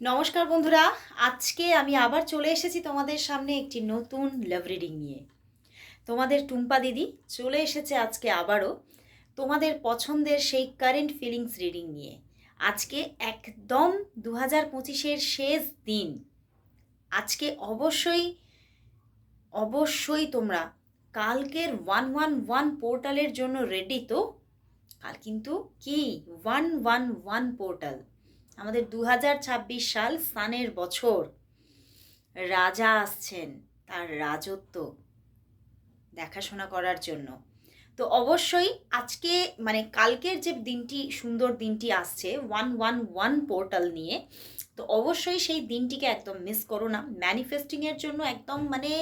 নমস্কার বন্ধুরা, আজকে আমি আবার চলে এসেছি তোমাদের সামনে একটি নতুন লাভ রিডিং নিয়ে। তোমাদের টুম্পা দিদি চলে এসেছে আজকে আবারও তোমাদের পছন্দের সেই কারেন্ট ফিলিংস রিডিং নিয়ে। আজকে একদম 2025-এর শেষ দিন। আজকে অবশ্যই অবশ্যই তোমরা কালকের 111 পোর্টালের জন্য রেডি তো? কাল কিন্তু কি 111 পোর্টাল, আমাদের 2026 সাল সানের বছর। রাজা আসছেন তার রাজত্ব দেখাশোনা করার জন্য। তো অবশ্যই আজকে মানে কালকের যে দিনটি, সুন্দর দিনটি আসছে 111 পোর্টাল নিয়ে, তো অবশ্যই সেই দিনটিকে একদম মিস করো না। ম্যানিফেস্টিংয়ের জন্য একদম মানে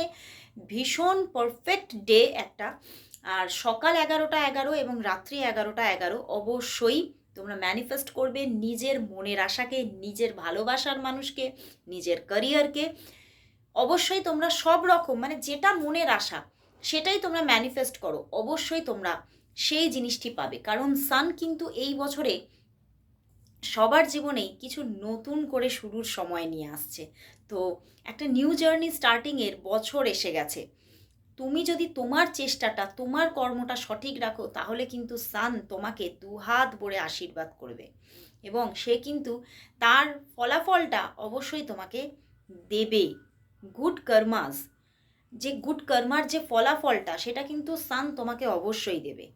ভীষণ পারফেক্ট ডে একটা। আর সকাল 11টা 11 এবং রাত্রি 11টা 11 অবশ্যই তোমরা ম্যানিফেস্ট করবে নিজের মনের আশাকে, নিজের ভালোবাসার মানুষকে, নিজের ক্যারিয়ারকে। অবশ্যই তোমরা সব রকম মানে যেটা মনের আশা সেটাই তোমরা ম্যানিফেস্ট করো, অবশ্যই তোমরা সেই জিনিসটি পাবে। কারণ সান কিন্তু এই বছরে সবার জীবনেই কিছু নতুন করে শুরুর সময় নিয়ে আসছে। তো একটা নিউ জার্নি স্টার্টিংয়ের বছর এসে গেছে। তুমি যদি তোমার চেষ্টাটা, তোমার কর্মটা সঠিক রাখো, তাহলে কিন্তু সান তোমাকে দুহাত ভরে আশীর্বাদ করবে এবং সে কিন্তু তার ফলাফলটা অবশ্যই তোমাকে দেবে। গুড কর্মাস, যে গুড কর্মার যে ফলাফলটা সেটা কিন্তু সান তোমাকে অবশ্যই দেবে।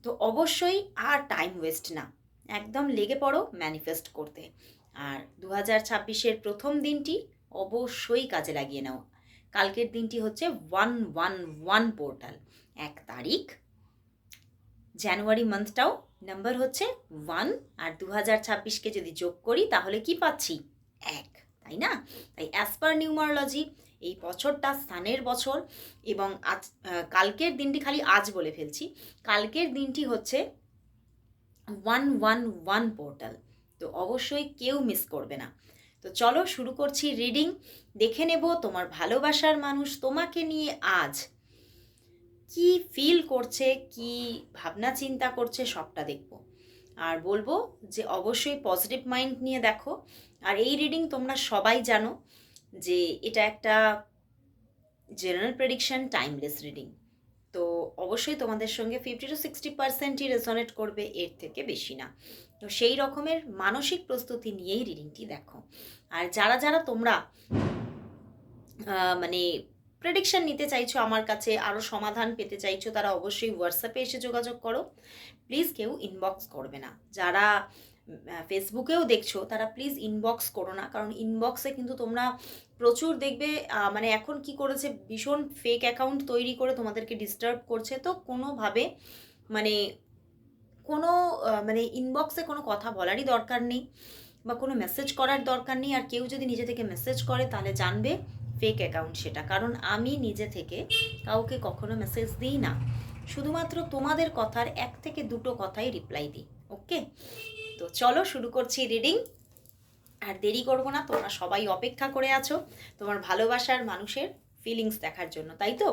তো অবশ্যই আর টাইম ওয়েস্ট না, একদম লেগে পড়ো ম্যানিফেস্ট করতে। আর 2026-এর প্রথম দিনটি অবশ্যই কাজে লাগিয়ে নাও। কালকের দিনটি হচ্ছে 111 পোর্টাল, 1 তারিখ, জানুয়ারি মান্থটাও নাম্বার হচ্ছে 1। আর 2026-কে যদি যোগ করি তাহলে কি পাচ্ছি? 1, তাই না? তাই অ্যাজ পার নিউমারোলজি এই বছরটা সানের বছর। এবং আজ কালকের দিনটি, খালি আজ বলে ফেলছি, কালকের দিনটি হচ্ছে 111 পোর্টাল। তো অবশ্যই কেউ মিস করবে না। তো চলো শুরু করছি রিডিং। দেখে নেব তোমার ভালোবাসার মানুষ তোমাকে নিয়ে আজ কি ফিল করছে, কি ভাবনা চিন্তা করছে, সবটা দেখব। আর বলবো যে অবশ্যই পজিটিভ মাইন্ড নিয়ে দেখো। আর এই রিডিং তোমরা সবাই জানো যে এটা একটা জেনারেল প্রেডিকশন, টাইমলেস রিডিং। তো অবশ্যই তোমাদের সঙ্গে 50-60%ই রেজনেট করবে, এর থেকে বেশি না। তো সেই রকমের মানসিক প্রস্তুতি নিয়েই রিডিংটি দেখো। আর যারা যারা তোমরা মানে প্রেডিকশন নিতে চাইছো আমার কাছে, আরও সমাধান পেতে চাইছো, তারা অবশ্যই হোয়াটসঅ্যাপে এসে যোগাযোগ করো। প্লিজ কেউ ইনবক্স করবে না। যারা ফেসবুকেও দেখছো তারা প্লিজ ইনবক্স করো না, কারণ ইনবক্সে কিন্তু তোমরা প্রচুর দেখবে মানে এখন কি করেছে, ভীষণ ফেক অ্যাকাউন্ট তৈরি করে তোমাদেরকে ডিস্টার্ব করছে। তো কোনোভাবে মানে কোনো মানে ইনবক্সে কোনো কথা বলারই দরকার নেই বা কোনো মেসেজ করার দরকার নেই। আর কেউ যদি নিজে থেকে মেসেজ করে তাহলে জানবে ফেক অ্যাকাউন্ট সেটা। কারণ আমি নিজে থেকে কাউকে কখনো মেসেজ দিই না, শুধুমাত্র তোমাদের কথার 1 থেকে 2 কথাই রিপ্লাই দিই। ওকে, তো চলো শুরু করছি রিডিং। আর দেরি করবো না, তোমরা সবাই অপেক্ষা করে আছো তোমার ভালোবাসার মানুষের ফিলিংস দেখার জন্য, তাই তো?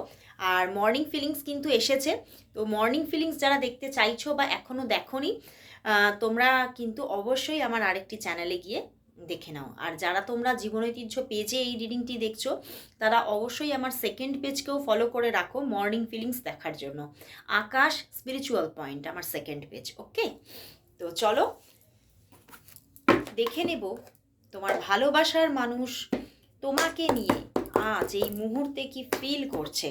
আর মর্নিং ফিলিংস কিন্তু এসেছে। তো মর্নিং ফিলিংস যারা দেখতে চাইছো বা এখনও দেখোনি, তোমরা কিন্তু অবশ্যই আমার আরেকটি চ্যানেলে গিয়ে দেখে নাও। আর যারা তোমরা জীবন ঐতিহ্য পেজে এই রিডিংটি দেখছো, তারা অবশ্যই আমার সেকেন্ড পেজকেও ফলো করে রাখো মর্নিং ফিলিংস দেখার জন্য। আকাশ স্পিরিচুয়াল পয়েন্ট আমার সেকেন্ড পেজ। ওকে, তো চলো দেখে নেব তোমার ভালোবাসার মানুষ তোমাকে নিয়ে আজ এই মুহূর্তে কি ফিল করছে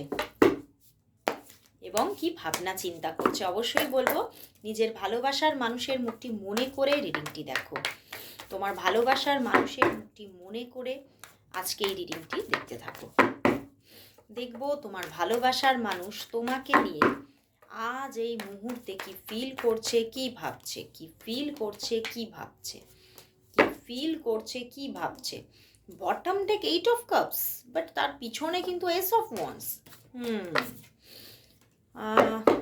এবং কি ভাবনা চিন্তা করছে। অবশ্যই বলবো নিজের ভালোবাসার মানুষের মুখটি মনে করে রিডিংটি দেখো। তোমার ভালোবাসার মানুষের মুখটি মনে করে আজকে এই রিডিংটি দেখতে থাকো। দেখব তোমার ভালোবাসার মানুষ তোমাকে নিয়ে আজ এই মুহূর্তে কি ফিল করছে, কি ভাবছে, কি ফিল করছে, কি ভাবছে, কি ফিল করছে, কি ভাবছে। Bottom day 8 of cups, but তার পিছনে কিন্তু এস অফ ওয়ান্স।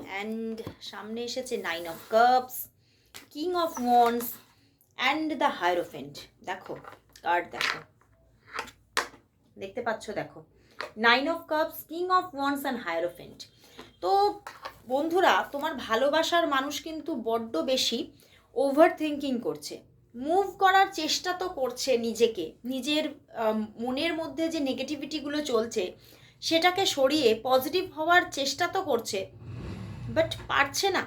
অ্যান্ড সামনে এসেছে 9 of cups, king of wands and the hierophant. দেখো কার্ড, দেখো, দেখতে পাচ্ছ, দেখো 9 of cups, king of wands and hierophant. তো বন্ধুরা, তোমার ভালোবাসার মানুষ কিন্তু বড্ড বেশি ওভার থিঙ্কিং করছে, মুভ করার চেষ্টা তো করছে নিজেকে, নিজের মনের মধ্যে যে নেগেটিভিটিগুলো চলছে সেটাকে সরিয়ে পজিটিভ হওয়ার চেষ্টা তো করছে, বাট পারছে না।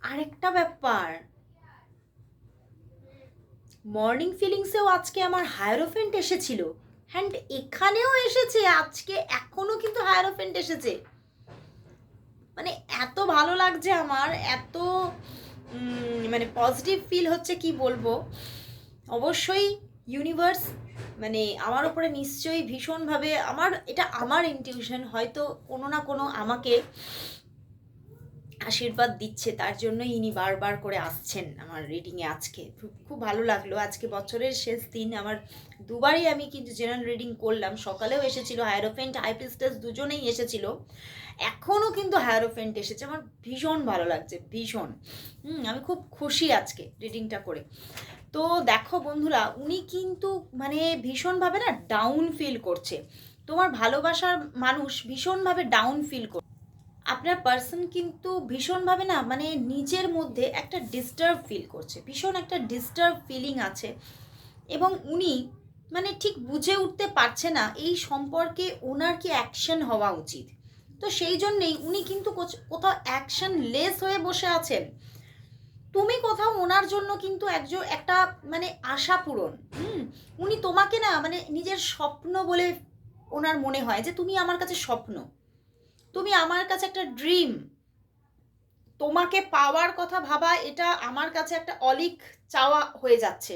আরেকটা ব্যাপার, মর্নিং ফিলিংসেও আজকে আমার হায়ারোফেন্ট এসেছিল, অ্যান্ড এখানেও এসেছে আজকে, এখনও কিন্তু হায়ারোফেন্ট এসেছে। মানে এত ভালো লাগছে আমার, এত মানে পজিটিভ ফিল হচ্ছে, কি বলবো। অবশ্যই ইউনিভার্স মানে আমার ওপরে নিশ্চয়ই ভীষণভাবে, এটা আমার ইনটিউশন, হয়তো কোনো না কোনো আমাকে আশীর্বাদ দিচ্ছে, তার জন্যই ইনি বারবার করে আসছেন আমার রিডিংয়ে। আজকে খুব ভালো লাগলো। আজকে বছরের শেষ দিন, আমার দুবারই আমি কিন্তু জেনারেল রিডিং করলাম। সকালেও এসেছিল হায়ারোফেন্ট, হাই প্রিস্টেস দুজনেই এসেছিল, এখনও কিন্তু হায়ারোফেন্ট এসেছে। আমার ভীষণ ভালো লাগছে, ভীষণ। আমি খুব খুশি আজকে রিডিংটা করে। তো দেখো বন্ধুরা, উনি কিন্তু মানে ভীষণভাবে না ডাউন ফিল করছে। তোমার ভালোবাসার মানুষ ভীষণভাবে ডাউন ফিল করছে। আপনার পার্সন কিন্তু ভীষণভাবে না মানে নিজের মধ্যে একটা ডিস্টার্ব ফিল করছে, ভীষণ একটা ডিস্টার্ব ফিলিং আছে। এবং উনি মানে ঠিক বুঝে উঠতে পারছে না এই সম্পর্কে ওনার কি অ্যাকশন হওয়া উচিত। তো সেই জন্যেই উনি কিন্তু কোথাও অ্যাকশন লেস হয়ে বসে আছেন। তুমি কোথাও ওনার জন্য কিন্তু একটা মানে আশা পূরণ। উনি তোমাকে না মানে নিজের স্বপ্ন বলে ওনার মনে হয়, যে তুমি আমার কাছে স্বপ্ন, তুমি আমার কাছে একটা ড্রিম, তোমাকে পাওয়ার কথা ভাবা এটা আমার কাছে একটা অলিক চাওয়া হয়ে যাচ্ছে।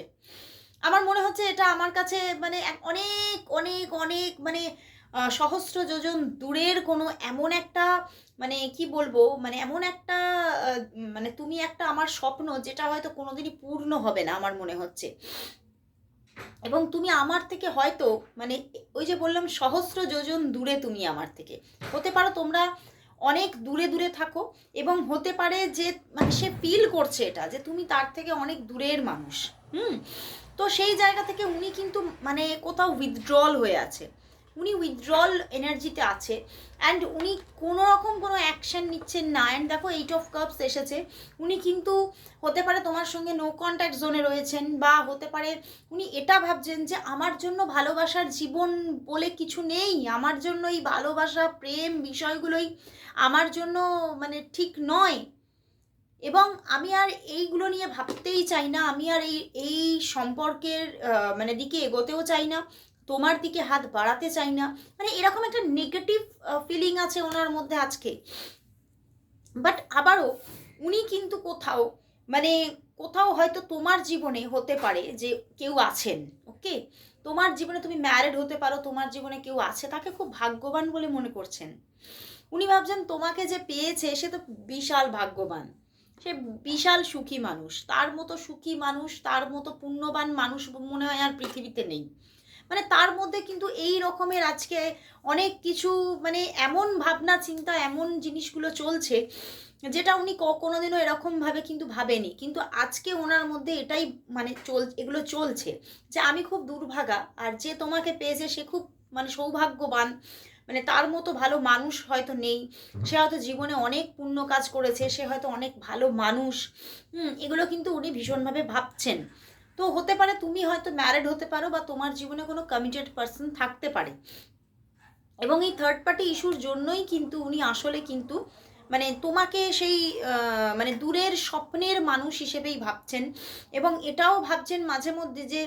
আমার মনে হচ্ছে এটা আমার কাছে মানে অনেক অনেক অনেক মানে সহস্র যোজন দূরের কোনো এমন একটা মানে কি বলবো, মানে এমন একটা মানে তুমি একটা আমার স্বপ্ন, যেটা হয়তো কোনোদিনই পূর্ণ হবে না আমার মনে হচ্ছে। এবং তুমি আমার থেকে হয়তো মানে ওই যে বললাম সহস্র যোজন দূরে তুমি আমার থেকে। হতে পারো তোমরা অনেক দূরে দূরে থাকো, এবং হতে পারে যে মানে সে ফিল করছে এটা, যে তুমি তার থেকে অনেক দূরের মানুষ। তো সেই জায়গা থেকে উনি কিন্তু মানে কোথাও উইথড্রল হয়ে আছে, উনি উইথড্রল এনার্জিতে আছে, অ্যান্ড উনি কোনো রকম কোনো অ্যাকশন নিচ্ছেন না। অ্যান্ড দেখো 8 অফ কাপস এসেছে, উনি কিন্তু হতে পারে তোমার সঙ্গে নো কন্ট্যাক্ট জোনে রয়েছেন, বা হতে পারে উনি এটা ভাবছেন যে আমার জন্য ভালোবাসার জীবন বলে কিছু নেই, আমার জন্য এই ভালোবাসা প্রেম বিষয়গুলোই আমার জন্য মানে ঠিক নয়, এবং আমি আর এইগুলো নিয়ে ভাবতেই চাই না, আমি আর এই সম্পর্কের মানে দিকে এগোতেও চাই না, তোমার দিকে হাত বাড়াতে চাই না। মানে এরকম একটা নেগেটিভ ফিলিং আছে ওনার মধ্যে আজকে। বাট আবারও উনি কিন্তু কোথাও মানে কোথাও হয়তো তোমার জীবনে হতে পারে যে কেউ আছেন, ওকে, তোমার জীবনে তুমি ম্যারিড হতে পারো, তোমার জীবনে কেউ আছে, তাকে খুব ভাগ্যবান বলে মনে করছেন। উনি ভাবছেন তোমাকে যে পেয়েছে সে তো বিশাল ভাগ্যবান, সে বিশাল সুখী মানুষ, তার মতো সুখী মানুষ, তার মতো পুণ্যবান মানুষ মনে হয় আর পৃথিবীতে নেই। মানে তার মধ্যে কিন্তু এই রকমের আজকে অনেক কিছু মানে এমন ভাবনা চিন্তা, এমন জিনিসগুলো চলছে যেটা উনি কোনোদিনও এরকমভাবে কিন্তু ভাবেনি, কিন্তু আজকে ওনার মধ্যে এটাই মানে এগুলো চলছে, যে আমি খুব দুর্ভাগা, আর যে তোমাকে পেয়েছে সে খুব মানে সৌভাগ্যবান, মানে তার মতো ভালো মানুষ হয়তো নেই, সে হয়তো জীবনে অনেক পুণ্য কাজ করেছে, সে হয়তো অনেক ভালো মানুষ। এগুলো কিন্তু উনি ভীষণভাবে ভাবছেন। তো হতে পারে তুমি হয়তো ম্যারিড হতে পারো, বা তোমার জীবনে কোনো কমিটেড পার্সন থাকতে পারে, এবং এই থার্ড পার্টি ইস্যুর জন্যই কিন্তু উনি আসলে কিন্তু মানে তোমাকে সেই মানে দূরের স্বপ্নের মানুষ হিসেবেই ভাবছেন, এবং এটাও ভাবছেন মাঝে মধ্যে যে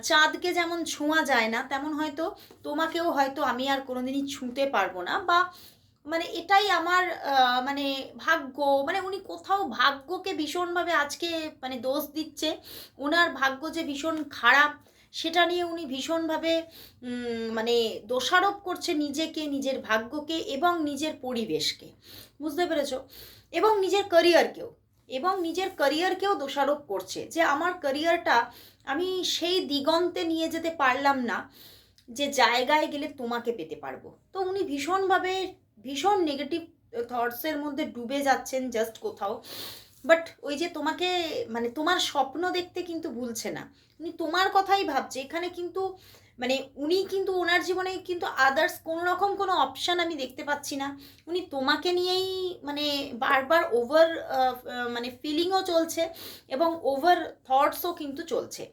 চাঁদকে যেমন ছোঁয়া যায় না, তেমন হয়তো তোমাকেও হয়তো আমি আর কোনোদিনই ছুঁতে পারবো না, বা মানে এটাই আমার মানে ভাগ্য, মানে উনি কোথাও ভাগ্যকে ভীষণভাবে আজকে মানে দোষ দিচ্ছে, ওনার ভাগ্য যে ভীষণ খারাপ সেটা নিয়ে উনি ভীষণভাবে মানে দোষারোপ করছে নিজেকে, নিজের ভাগ্যকে এবং নিজের পরিবেশকে, বুঝতে পেরেছ, এবং নিজের ক্যারিয়ারকেও দোষারোপ করছে, যে আমার ক্যারিয়ারটা আমি সেই দিগন্তে নিয়ে যেতে পারলাম না যে জায়গায় গেলে তোমাকে পেতে পারবো। তো উনি ভীষণ নেগেটিভ থটসের মধ্যে ডুবে যাচ্ছেন জাস্ট কোথাও। বাট ওই যে তোমাকে মানে তোমার স্বপ্ন দেখতে কিন্তু ভুলছে না, উনি তোমার কথাই ভাবছে। এখানে কিন্তু মানে উনি কিন্তু ওনার জীবনে কিন্তু আদার্স কোনো রকম কোনো অপশান আমি দেখতে পাচ্ছি না। উনি তোমাকে নিয়েই মানে বারবার ওভার মানে ফিলিংও চলছে এবং ওভার থটসও কিন্তু চলছে।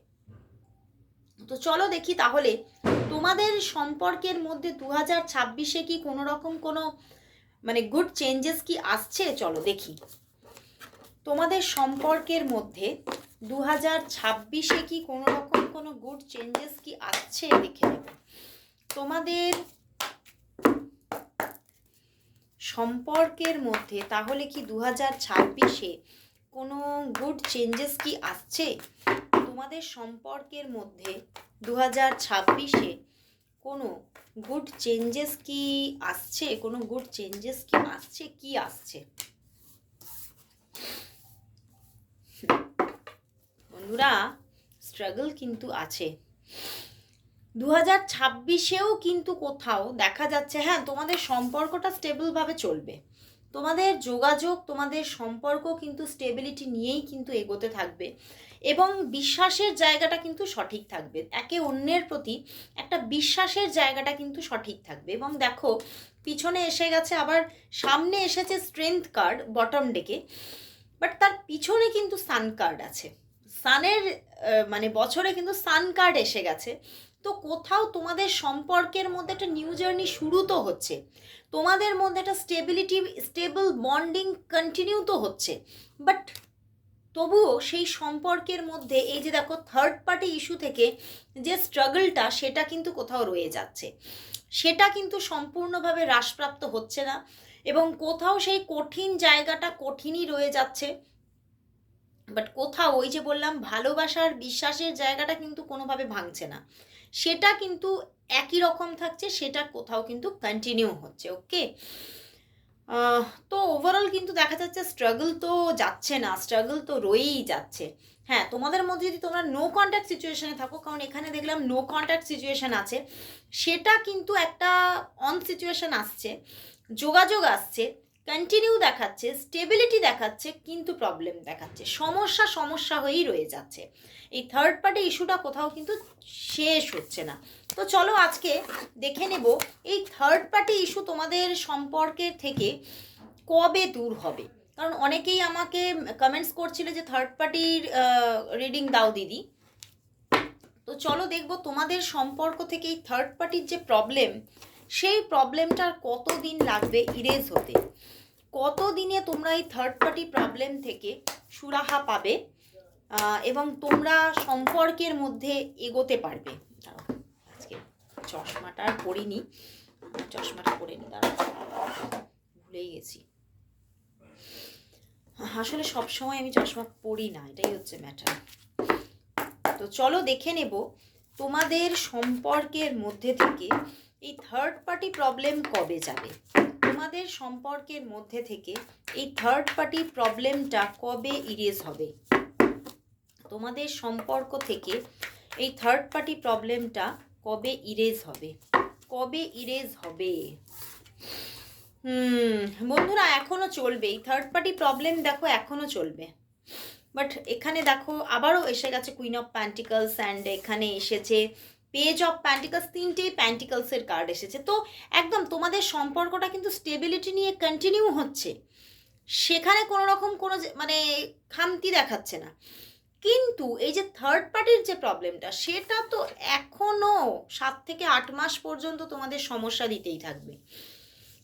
তো চলো দেখি তাহলে তোমাদের সম্পর্কের মধ্যে 2026-এ কি কোনো রকম কোনো মানে গুড চেঞ্জেস কি আসছে, চলো দেখি। তোমাদের সম্পর্কের মধ্যে 2026-এ কি কোনো রকম কোনো গুড চেঞ্জেস কি আসছে দেখে নেব। তোমাদের সম্পর্কের মধ্যে তাহলে কি 2026-এ কোনো গুড চেঞ্জেস কি আসছে? তোমাদের সম্পর্কের মধ্যে 2026-এ কোনো গুড চেঞ্জেস কি আসছে? কোনো গুড চেঞ্জেস কি আসছে? কি আসছে বন্ধুরা? স্ট্রাগল কিন্তু আছে 2026-এও, কিন্তু কোথাও দেখা যাচ্ছে হ্যাঁ তোমাদের সম্পর্কটা স্টেবলভাবে চলবে, তোমাদের যোগাযোগ তোমাদের সম্পর্ক কিন্তু স্টেবিলিটি নিয়েই কিন্তু এগোতে থাকবে এবং বিশ্বাসের জায়গাটা কিন্তু সঠিক থাকবে, একে অন্যের প্রতি একটা বিশ্বাসের জায়গাটা কিন্তু সঠিক থাকবে। এবং দেখো পিছনে এসে গেছে, আবার সামনে এসেছে স্ট্রেংথ কার্ড বটম ডেকে, বাট তার পিছনে কিন্তু সান কার্ড আছে। সানের মানে বছরে কিন্তু সান কার্ড এসে গেছে। তো কোথাও তোমাদের সম্পর্কের মধ্যে একটা নিউ জার্নি শুরু তো হচ্ছে, তোমাদের মধ্যে একটা স্টেবল বন্ডিং কন্টিনিউ তো হচ্ছে, বাট তবুও সেই সম্পর্কের মধ্যে এই যে দেখো থার্ড পার্টি ইস্যু থেকে যে স্ট্রাগলটা সেটা কিন্তু কোথাও রয়ে যাচ্ছে, সেটা কিন্তু সম্পূর্ণভাবে হ্রাসপ্রাপ্ত হচ্ছে না এবং কোথাও সেই কঠিন জায়গাটা কঠিনই রয়ে যাচ্ছে। বাট কোথাও ওই যে বললাম ভালোবাসার বিশ্বাসের জায়গাটা কিন্তু কোনোভাবে ভাঙছে না, সেটা কিন্তু একই রকম থাকছে, সেটা কোথাও কিন্তু কন্টিনিউ হচ্ছে। ওকে, তো ওভারঅল কিন্তু দেখা যাচ্ছে স্ট্রাগল তো যাচ্ছে না, স্ট্রাগল তো রয়েই যাচ্ছে। হ্যাঁ তোমাদের মধ্যে যদি তোমরা নো কন্ট্যাক্ট সিচুয়েশনে থাকো, কারণ এখানে দেখলাম নো কন্ট্যাক্ট সিচুয়েশন আছে, সেটা কিন্তু একটা অন সিচুয়েশন আসছে, যোগাযোগ আসছে, কন্টিনিউ দেখাচ্ছে, স্টেবিলিটি দেখাচ্ছে, কিন্তু প্রবলেম দেখাচ্ছে, সমস্যা হয়েই রয়ে যাচ্ছে। এই থার্ড পার্টি ইস্যুটা কোথাও কিন্তু শেষ হচ্ছে না। তো চলো আজকে দেখে নেব এই থার্ড পার্টি ইস্যু তোমাদের সম্পর্কের থেকে কবে দূর হবে। কারণ অনেকেই আমাকে কমেন্টস করছিল যে থার্ড পার্টির রিডিং দাও দিদি। তো চলো দেখবো তোমাদের সম্পর্ক থেকে এই থার্ড পার্টির যে প্রবলেম, সেই প্রবলেমটার কতদিন লাগবে ইরেজ হতে, কতদিনে তোমরা এই থার্ড পার্টি প্রবলেম থেকে সুরাহা পাবে এবং তোমরা সম্পর্কের মধ্যে এগোতে পারবে। আজকে চশমাটা আর পরিনি, চশমাটা পরে নি, দাঁড়াও ভুলেই গেছি। আসলে সবসময় আমি চশমা পরি না, এটাই হচ্ছে ম্যাটার। তো চলো দেখে নেব তোমাদের সম্পর্কের মধ্যে থেকে এই থার্ড পার্টি প্রবলেম কবে যাবে, তোমাদের সম্পর্কের মধ্যে থেকে এই থার্ড পার্টি প্রবলেমটা কবে ইরেজ হবে, তোমাদের সম্পর্ক থেকে এই থার্ড পার্টি প্রবলেমটা কবে ইরেজ হবে, কবে ইরেজ হবে। বন্ধুরা এখনো চলবে এই থার্ড পার্টি প্রবলেম, দেখো এখনো চলবে। বাট এখানে দেখো আবারও এসে গেছে কুইন অফ প্যান্টিকলস অ্যান্ড এখানে এসেছে পেজ অফ প্যান্টিকলস, তিনটেই প্যান্টিকলসের কার্ড এসেছে। তো একদম তোমাদের সম্পর্কটা কিন্তু স্টেবিলিটি নিয়ে কন্টিনিউ হচ্ছে, সেখানে কোনো রকম কোনো মানে খামতি দেখাচ্ছে না। কিন্তু এই যে থার্ড পার্টির যে প্রবলেমটা, সেটা তো এখনও 7 থেকে 8 মাস পর্যন্ত তোমাদের সমস্যা দিতেই থাকবে,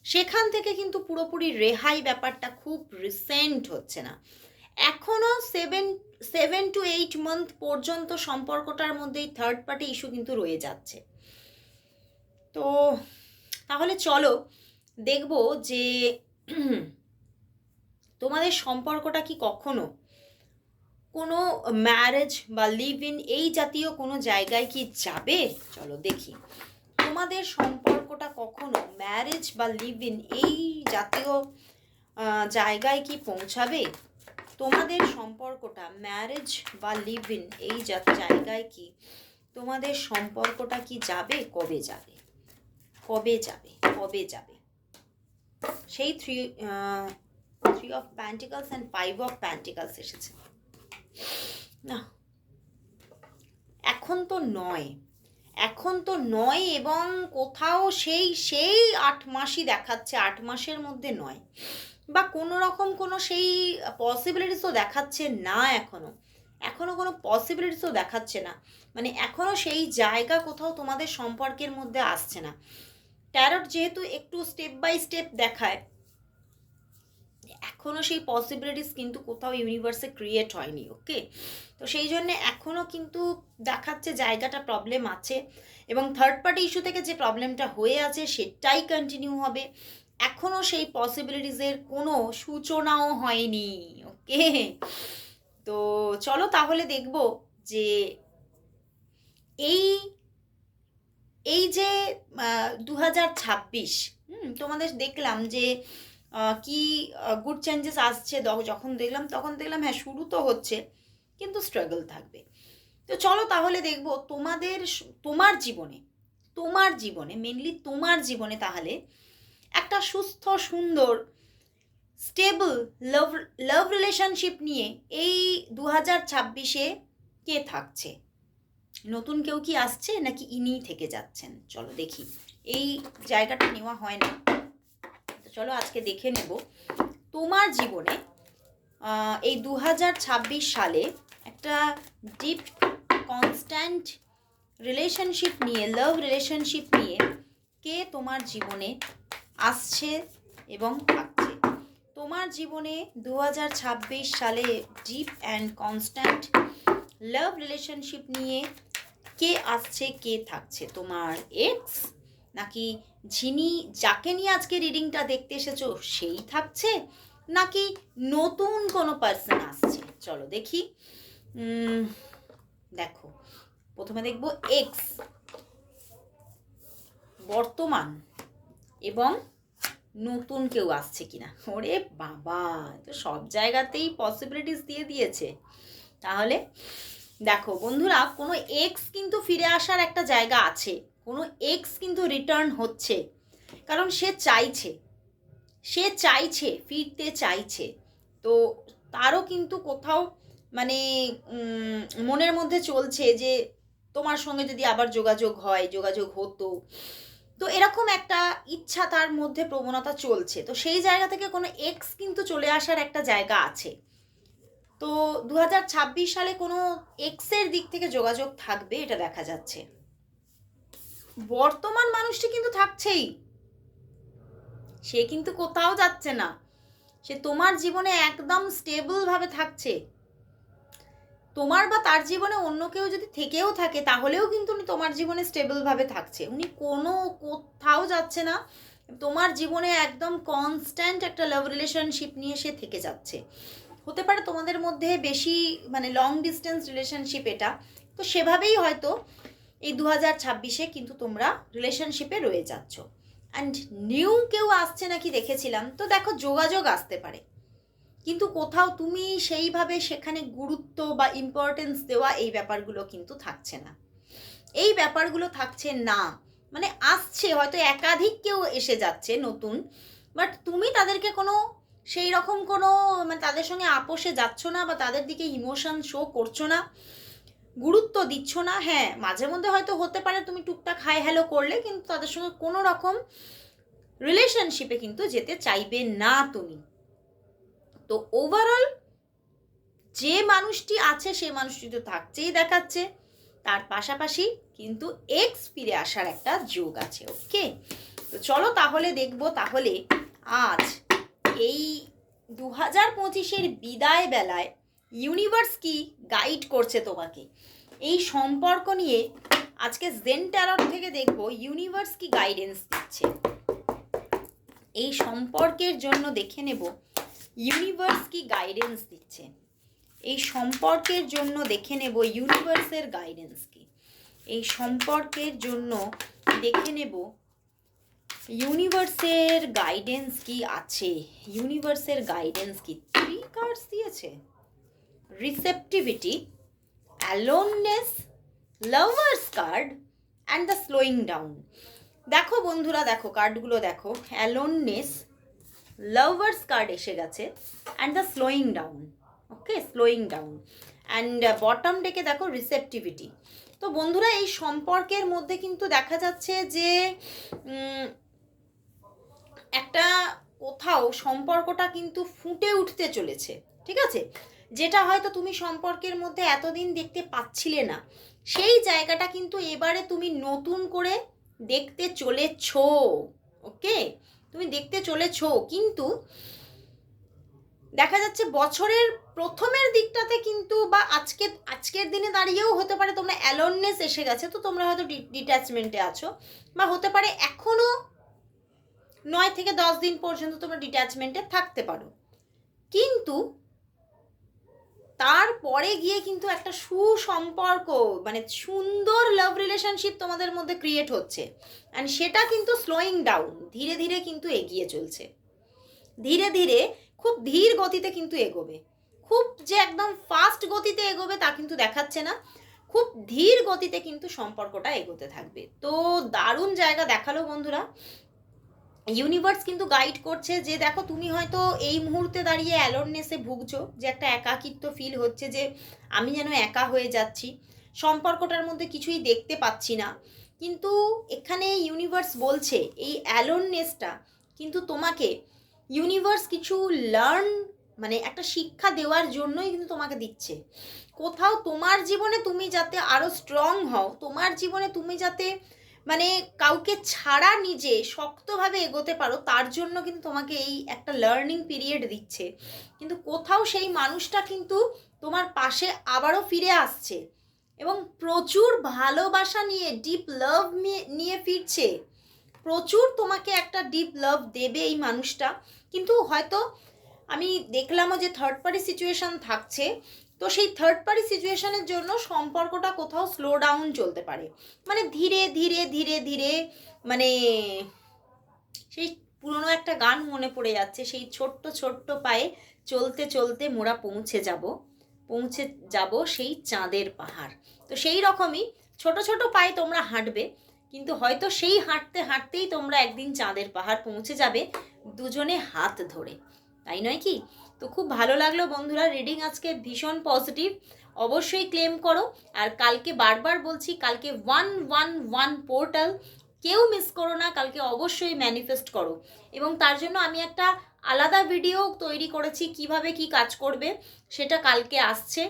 সেখান থেকে কিন্তু পুরোপুরি রেহাই ব্যাপারটা খুব রিসেন্ট হচ্ছে না, এখনও 7 to 8 মান্থ পর্যন্ত সম্পর্কটার মধ্যেই থার্ড পার্টি ইস্যু কিন্তু রয়ে যাচ্ছে। তো তাহলে চলো দেখব যে তোমাদের সম্পর্কটা কি কখনো কোনো ম্যারেজ বা লিভ ইন এই জাতীয় কোনো জায়গায় কি যাবে, চলো দেখি তোমাদের সম্পর্কটা কখনো ম্যারেজ বা লিভ ইন এই জাতীয় জায়গায় কি পৌঁছাবে, তোমাদের সম্পর্কটা ম্যারেজ বা লিভ ইন এই জায়গায় কি তোমাদের সম্পর্কটা কি যাবে, কবে যাবে, কবে যাবে, কবে যাবে। সেই three of pentacles and 5 of pentacles এসেছে না, এখন তো নয়, এখন তো নয়, এবং কোথাও সেই সেই 8 মাসই দেখাচ্ছে, 8 মাসের মধ্যে নয়, বা কোনো রকম কোনো সেই পসিবিলিটিসও দেখাচ্ছে না। এখনও কোনো পসিবিলিটিসও দেখাচ্ছে না, মানে এখনও সেই জায়গা কোথাও তোমাদের সম্পর্কের মধ্যে আসছে না। ট্যারট যেহেতু একটু স্টেপ বাই স্টেপ দেখায়, এখনও সেই পসিবিলিটিস কিন্তু কোথাও ইউনিভার্সে ক্রিয়েট হয়নি। ওকে, তো সেই জন্যে এখনও কিন্তু দেখাচ্ছে জায়গাটা প্রবলেম আছে, এবং থার্ড পার্টি ইস্যু থেকে যে প্রবলেমটা হয়ে আছে সেটাই কন্টিনিউ হবে। এখনও সেই পসিবিলিটিসের কোনো সূচনাও হয়নি। ওকে, তো চলো তাহলে দেখব যে এই এই যে 2026 তোমাদের দেখলাম যে কি গুড চেঞ্জেস আসছে। যখন দেখলাম তখন দেখলাম হ্যাঁ শুরু তো হচ্ছে, কিন্তু স্ট্রাগল থাকবে। তো চলো তাহলে দেখব তোমার জীবনে মেনলি তোমার জীবনে তাহলে একটা সুস্থ সুন্দর স্টেবল লাভ রিলেশনশিপ নিয়ে এই 2026-এ কে থাকছে। নতুন কেউ কি আসছে নাকি ইনিই থেকে যাচ্ছেন? চলো দেখি, এই জায়গাটা নেওয়া হয় না, তো চলো আজকে দেখে নেব তোমার জীবনে এই 2026 সালে একটা ডিপ কনস্ট্যান্ট রিলেশনশিপ নিয়ে, লাভ রিলেশনশিপ নিয়ে কে তোমার জীবনে আসছে এবং থাকছে। তোমার জীবনে 2026 সালে deep and constant love relationship নিয়ে কে আসছে, কে থাকছে? তোমার এক্স, নাকি যাকে নিয়ে আজকে রিডিংটা দেখতে এসেছো সেই থাকছে, নাকি নতুন কোনো পার্সন আসছে? চলো দেখি। দেখো, প্রথমে দেখবো এক্স, বর্তমান, এবং নতুন কেউ আসছে কিনা। ওরে বাবা, তো সব জায়গাতেই পসিবিলিটিস দিয়ে দিয়েছে। তাহলে দেখো বন্ধুরা, কোনো এক্স কিন্তু ফিরে আসার একটা জায়গা আছে, কোনো এক্স কিন্তু রিটার্ন হচ্ছে, কারণ সে চাইছে ফিরতে চাইছে। তো তারও কিন্তু কোথাও মানে মনের মধ্যে চলছে যে তোমার সঙ্গে যদি আবার যোগাযোগ হতো, তো এরকম একটা ইচ্ছা তার মধ্যে, প্রবণতা চলছে। তো সেই জায়গা থেকে কোনো এক্স কিন্তু চলে আসার একটা জায়গা আছে। তো 2026 সালে কোনো এক্সের দিক থেকে যোগাযোগ থাকবে, এটা দেখা যাচ্ছে। বর্তমান মানুষটি কিন্তু থাকছেই, সে কিন্তু কোথাও যাচ্ছে না, সে তোমার জীবনে একদম স্টেবলভাবে থাকছে। তোমার বা তার জীবনে অন্য কেউ যদি থেকেও থাকে, তাহলেও কিন্তু উনি তোমার জীবনে স্টেবলভাবে থাকছে, উনি কোথাও যাচ্ছে না। তোমার জীবনে একদম কনস্ট্যান্ট একটা লাভ রিলেশনশিপ নিয়ে সে থেকে যাচ্ছে। হতে পারে তোমাদের মধ্যে বেশি মানে লং ডিস্টেন্স রিলেশনশিপ এটা, তো সেভাবেই হয়তো এই 2026-এ কিন্তু তোমরা রিলেশনশিপে রয়ে যাচ্ছ। অ্যান্ড নিউ কেউ আসছে নাকি দেখেছিলাম, তো দেখো যোগাযোগ আসতে পারে, কিন্তু কোথাও তুমি সেইভাবে সেখানে গুরুত্ব বা ইম্পর্টেন্স দেওয়া এই ব্যাপারগুলো কিন্তু থাকছে না। মানে আসছে, হয়তো একাধিক কেউ এসে যাচ্ছে নতুন, বাট তুমি তাদেরকে কোনো সেই রকম কোনো মানে তাদের সঙ্গে আপোষে যাচ্ছ না, বা তাদের দিকে ইমোশন শো করছো না, গুরুত্ব দিচ্ছ না। হ্যাঁ, মাঝে মধ্যে হয়তো হতে পারে তুমি টুকটাক হাই হ্যালো করলে, কিন্তু তাদের সঙ্গে কোনো রকম রিলেশনশিপে কিন্তু যেতে চাইবে না তুমি। তো ওভারঅল যে মানুষটি আছে সে মানুষটি তো থাকছেই দেখাচ্ছে, তার পাশাপাশি কিন্তু এক্স ফিরে আসার একটা যোগ আছে। ওকে, তো চলো তাহলে দেখবো তাহলে আজ এই 2025-এর বিদায় বেলায় ইউনিভার্স কি গাইড করছে তোমাকে এই সম্পর্ক নিয়ে। আজকে জেন ট্যারট থেকে দেখবো ইউনিভার্স কি গাইডেন্স দিচ্ছে এই সম্পর্কের জন্য। দেখে নেব ইউনিভার্স কি গাইডেন্স দিচ্ছে এই সম্পর্কের জন্য, দেখে নেব ইউনিভার্সের গাইডেন্স কি এই সম্পর্কের জন্য, দেখে নেব ইউনিভার্সের গাইডেন্স কি আছে। ইউনিভার্সের গাইডেন্স কি? 3 কার্ডস দিয়েছে, receptivity, aloneness, lovers card and the slowing down. দেখো বন্ধুরা, দেখো কার্ডগুলো দেখো, অ্যালোননেস, লাভার্স কার্ড এসে গেছে, and the slowing down. Okay, slowing down, and bottom ডেকে দেখো রিসেপটিভিটি। তো বন্ধুরা, এই সম্পর্কের মধ্যে কিন্তু দেখা যাচ্ছে যে একটা কোথাও সম্পর্কটা কিন্তু ফুটে উঠতে চলেছে, ঠিক আছে? যেটা হয়তো তুমি সম্পর্কের মধ্যে এতদিন দেখতে পাচ্ছিলে না, সেই জায়গাটা কিন্তু এবারে তুমি নতুন করে দেখতে চলেছো। ওকে, তুমি দেখতে চলেছো। কিন্তু দেখা যাচ্ছে বছরের প্রথমের দিকটাতে কিন্তু, বা আজকের দিনে দাঁড়িয়েও হতে পারে তোমরা অ্যালোননেস এসে গেছে, তো তোমরা হয়তো ডিট্যাচমেন্টে আছো, বা হতে পারে এখনো 9 থেকে 10 দিন পর্যন্ত তোমরা ডিট্যাচমেন্টে থাকতে পারো। কিন্তু তারপরে গিয়ে কিন্তু একটা সুসম্পর্ক, মানে সুন্দর লাভ রিলেশনশিপ তোমাদের মধ্যে ক্রিয়েট হচ্ছে, অ্যান্ড সেটা কিন্তু স্লোয়িং ডাউন, ধীরে ধীরে কিন্তু এগিয়ে চলছে, ধীরে ধীরে খুব ধীর গতিতে কিন্তু এগোবে। খুব যে একদম ফাস্ট গতিতে এগোবে তা কিন্তু দেখাচ্ছে না, খুব ধীর গতিতে কিন্তু সম্পর্কটা এগোতে থাকবে। তো দারুণ জায়গা দেখালো বন্ধুরা। ইউনিভার্স কিন্তু গাইড করছে যে দেখো, তুমি হয়তো এই মুহূর্তে দাঁড়িয়ে অ্যালোননেসে ভুগছো, যে একটা একাকিত্ব ফিল হচ্ছে, যে আমি যেন একা হয়ে যাচ্ছি, সম্পর্কটার মধ্যে কিছুই দেখতে পাচ্ছি না। কিন্তু এখানে ইউনিভার্স বলছে এই অ্যালোননেসটা কিন্তু তোমাকে ইউনিভার্স কিছু লার্ন, মানে একটা শিক্ষা দেওয়ার জন্যই কিন্তু তোমাকে দিচ্ছে। কোথাও তোমার জীবনে তুমি যাতে আরও স্ট্রং হও, তোমার জীবনে তুমি যাতে মানে কাউকে ছাড়া নিজে শক্তভাবে এগোতে পারো, তার জন্য কিন্তু তোমাকে এই একটা লার্নিং পিরিয়ড দিচ্ছে। কিন্তু কোথাও সেই মানুষটা কিন্তু তোমার পাশে আবারও ফিরে আসছে, এবং প্রচুর ভালোবাসা নিয়ে, ডিপ লাভ নিয়ে ফিরছে। প্রচুর তোমাকে একটা ডিপ লাভ দেবে এই মানুষটা। কিন্তু হয়তো আমি দেখলামও যে থার্ড পার্টি সিচুয়েশন থাকছে, তো সেই থার্ড পার্টি সিচুয়েশনের জন্য সম্পর্কটা কোথাও স্লো ডাউন চলতে পারে, মানে ধীরে ধীরে ধীরে ধীরে, মানে সেই পুরনো একটা গান মনে পড়ে যাচ্ছে, সেই ছোট্ট ছোট্ট পায়ে চলতে চলতে মোরা পৌঁছে যাব সেই চাঁদের পাহাড়। তো সেই রকমই ছোট ছোট পায়ে তোমরা হাঁটবে, কিন্তু হয়তো সেই হাঁটতে হাঁটতেই তোমরা একদিন চাঁদের পাহাড় পৌঁছে যাবে দুজনে হাত ধরে, তাই নয় কি? তো খুব ভালো লাগলো বন্ধুরা, রিডিং আজকে ভীষণ পজিটিভ। অবশ্যই ক্লেম করো। আর কালকে বারবার বলছি, কালকে 111 পোর্টাল কেউ মিস করো না, কালকে অবশ্যই ম্যানিফেস্ট করো। এবং তার জন্য আমি একটা আলাদা ভিডিও তৈরি করেছি, কিভাবে কি কাজ করবে সেটা কালকে আসছে,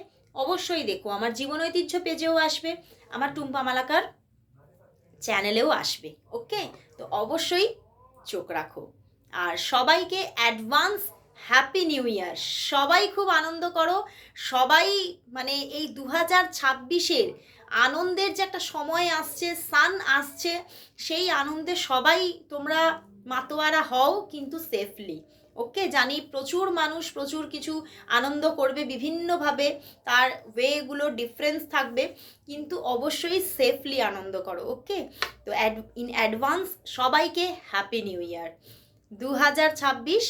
অবশ্যই দেখো। আমার জীবন ঐতিহ্য পেজেও আসবে, আমার টুম্পা মালাকার চ্যানেলেও আসবে। ওকে, তো অবশ্যই চোখ রাখো। আর সবাইকে অ্যাডভান্স হ্যাপি নিউ ইয়ার। সবাই খুব আনন্দ করো, সবাই মানে এই 2026-এর আনন্দের যে একটা সময় আসছে, সান আসছে, সেই আনন্দে সবাই তোমরা মাতোয়ারা হও, কিন্তু সেফলি। ওকে, জানি প্রচুর মানুষ প্রচুর কিছু আনন্দ করবে বিভিন্নভাবে, তার ওয়েগুলো ডিফারেন্স থাকবে, কিন্তু অবশ্যই সেফলি আনন্দ করো। ওকে, তো ইন অ্যাডভান্স সবাইকে হ্যাপি নিউ ইয়ার। 2026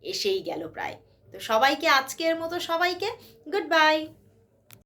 এসেই গেল প্রায়। তো সবাইকে আজকের মতো সবাইকে গুড বাই।